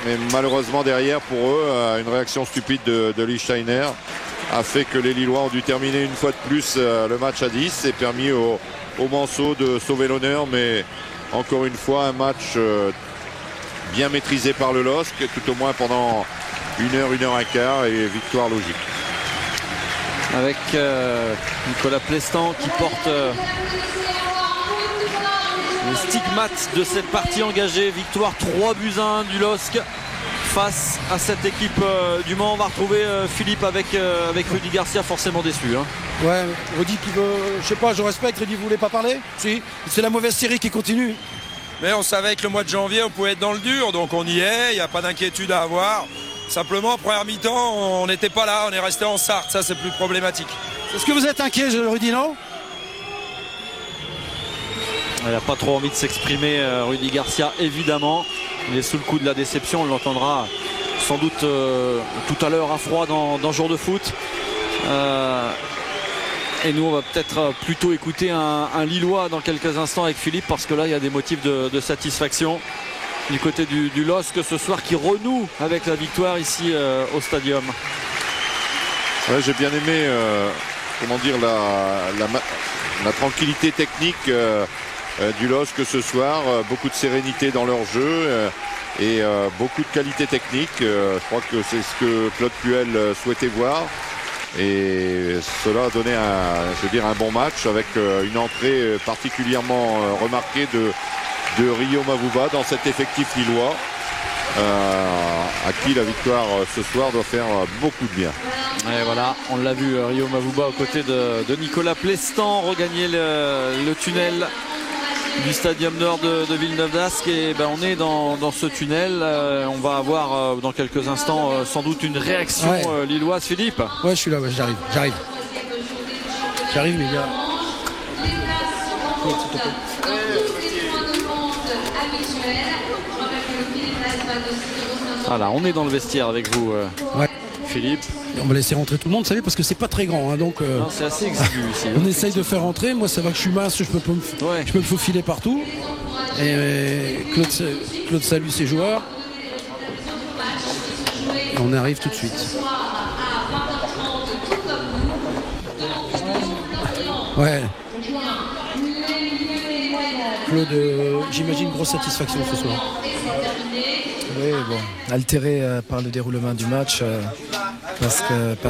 mais malheureusement derrière pour eux, une réaction stupide de Lichtsteiner a fait que les Lillois ont dû terminer une fois de plus le match à 10 et permis au Manceau de sauver l'honneur, mais encore une fois un match bien maîtrisé par le LOSC, tout au moins pendant 1 heure et quart, et victoire logique. Avec Nicolas Plestan qui porte les stigmates de cette partie engagée. Victoire 3-1 du LOSC face à cette équipe du Mans. On va retrouver Philippe avec Rudy Garcia, forcément déçu. Hein. Ouais, Rudy qui veut, je sais pas, je respecte. Rudy, vous voulez pas parler? Si, c'est la mauvaise série qui continue. Mais on savait que le mois de janvier, on pouvait être dans le dur, donc on y est, il n'y a pas d'inquiétude à avoir. Simplement, en première mi-temps, on n'était pas là, on est resté en Sarthe, ça c'est plus problématique. Est-ce que vous êtes inquiet, Rudy, non? Il n'a pas trop envie de s'exprimer, Rudy Garcia, évidemment. Il est sous le coup de la déception, on l'entendra sans doute tout à l'heure à froid dans Jour de foot. Et nous, on va peut-être plutôt écouter un Lillois dans quelques instants avec Philippe, parce que là, il y a des motifs de satisfaction du côté du LOSC ce soir, qui renoue avec la victoire ici au Stadium. Ouais, j'ai bien aimé comment dire, la tranquillité technique du LOSC ce soir, beaucoup de sérénité dans leur jeu et beaucoup de qualité technique. Je crois que c'est ce que Claude Puel souhaitait voir. Et cela a donné un bon match avec une entrée particulièrement remarquée de Rio Mavuba dans cet effectif lillois, à qui la victoire ce soir doit faire beaucoup de bien. Et voilà, on l'a vu, Rio Mavuba aux côtés de Nicolas Plestan regagner le tunnel du Stadium Nord de Villeneuve d'Ascq. Et on est dans ce tunnel. On va avoir dans quelques instants sans doute une réaction lilloise. Philippe? Ouais, je suis là, j'arrive. J'arrive, les gars. Voilà, on est dans le vestiaire avec vous, Philippe. On va laisser rentrer tout le monde, vous savez, parce que c'est pas très grand, hein, donc c'est assez exigu ici. On essaye de faire rentrer. Moi, ça va que je suis mince, je peux me faufiler partout. Et Claude salue ses joueurs. Et on arrive tout de suite. Ouais. Claude, j'imagine grosse satisfaction ce soir. Oui, bon, altéré par le déroulement du match, parce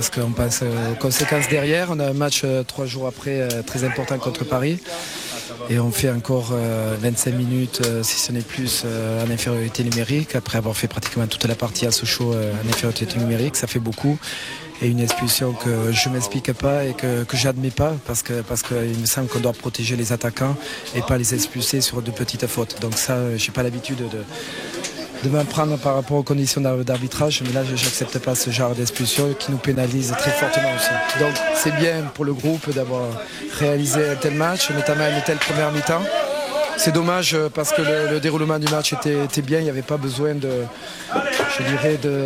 qu'on pense aux conséquences derrière. On a un match 3 jours après très important contre Paris, et on fait encore 25 minutes, si ce n'est plus, en infériorité numérique, après avoir fait pratiquement toute la partie à Sochaux en infériorité numérique. Ça fait beaucoup. Et une expulsion que je ne m'explique pas et que j'admets pas, parce qu'il me semble qu'on doit protéger les attaquants et pas les expulser sur de petites fautes. Donc ça, je n'ai pas l'habitude de m'en prendre par rapport aux conditions d'arbitrage, mais là je n'accepte pas ce genre d'expulsion qui nous pénalise très fortement aussi. Donc c'est bien pour le groupe d'avoir réalisé un tel match, notamment une telle première mi-temps. C'est dommage parce que le déroulement du match était bien, il n'y avait pas besoin de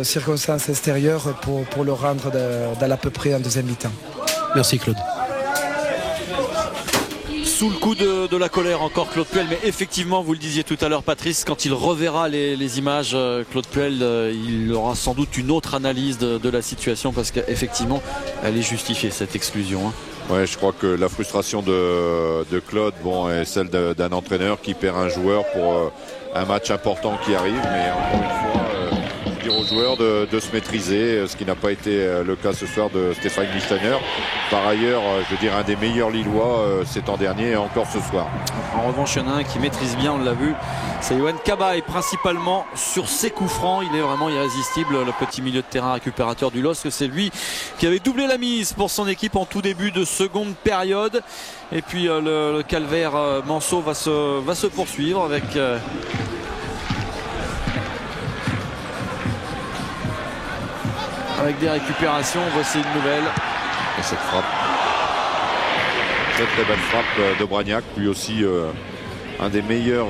circonstances extérieures pour le rendre d'à peu près en deuxième mi-temps. Merci Claude. Sous le coup de la colère encore Claude Puel, mais effectivement, vous le disiez tout à l'heure Patrice, quand il reverra les images, Claude Puel, il aura sans doute une autre analyse de la situation, parce qu'effectivement elle est justifiée, cette exclusion, hein. Ouais, je crois que la frustration de Claude est celle d'un entraîneur qui perd un joueur pour un match important qui arrive, mais encore une fois dire aux joueurs de se maîtriser, ce qui n'a pas été le cas ce soir de Stéphane Lichtsteiner. Par ailleurs, un des meilleurs Lillois ces temps derniers et encore ce soir. En revanche, il y en a un qui maîtrise bien, on l'a vu, c'est Yohan Cabaye, principalement sur ses coups francs. Il est vraiment irrésistible, le petit milieu de terrain récupérateur du LOSC. C'est lui qui avait doublé la mise pour son équipe en tout début de seconde période. Et puis le calvaire Manceau va se poursuivre avec des récupérations. Voici une nouvelle. Et cette frappe, très belle frappe de Bragnac, lui aussi un des meilleurs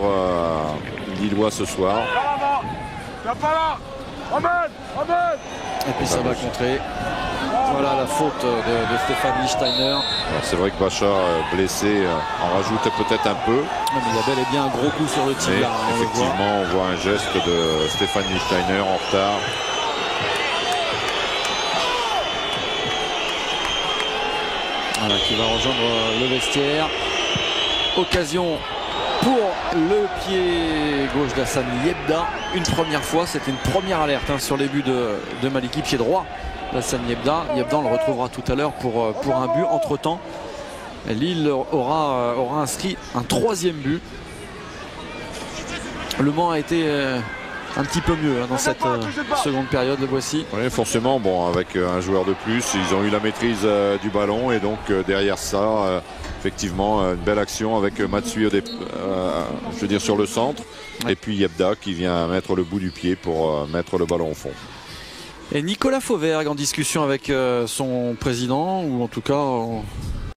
Lillois ce soir. Et puis ça va contrer. Voilà la faute de Stéphane Lichtsteiner. C'est vrai que Bacha blessé en rajoute peut-être un peu. Mais il y a bel et bien un gros coup sur le tibia. Effectivement, on voit un geste de Stéphane Lichtsteiner en retard. Voilà, qui va rejoindre le vestiaire. Occasion pour le pied gauche d'Hassan Yebda. Une première fois, c'était une première alerte sur les buts de Maliki. Pied droit d'Hassan Yebda. Yebda, on le retrouvera tout à l'heure pour un but. Entre temps, Lille aura inscrit un troisième but. Le Mans a été un petit peu mieux dans cette seconde période, le voici. Oui, forcément, bon, avec un joueur de plus, ils ont eu la maîtrise du ballon et donc derrière ça, effectivement, une belle action avec Matsui je veux dire sur le centre, et puis Yebda qui vient mettre le bout du pied pour mettre le ballon au fond. Et Nicolas Fauvergue en discussion avec son président, ou en tout cas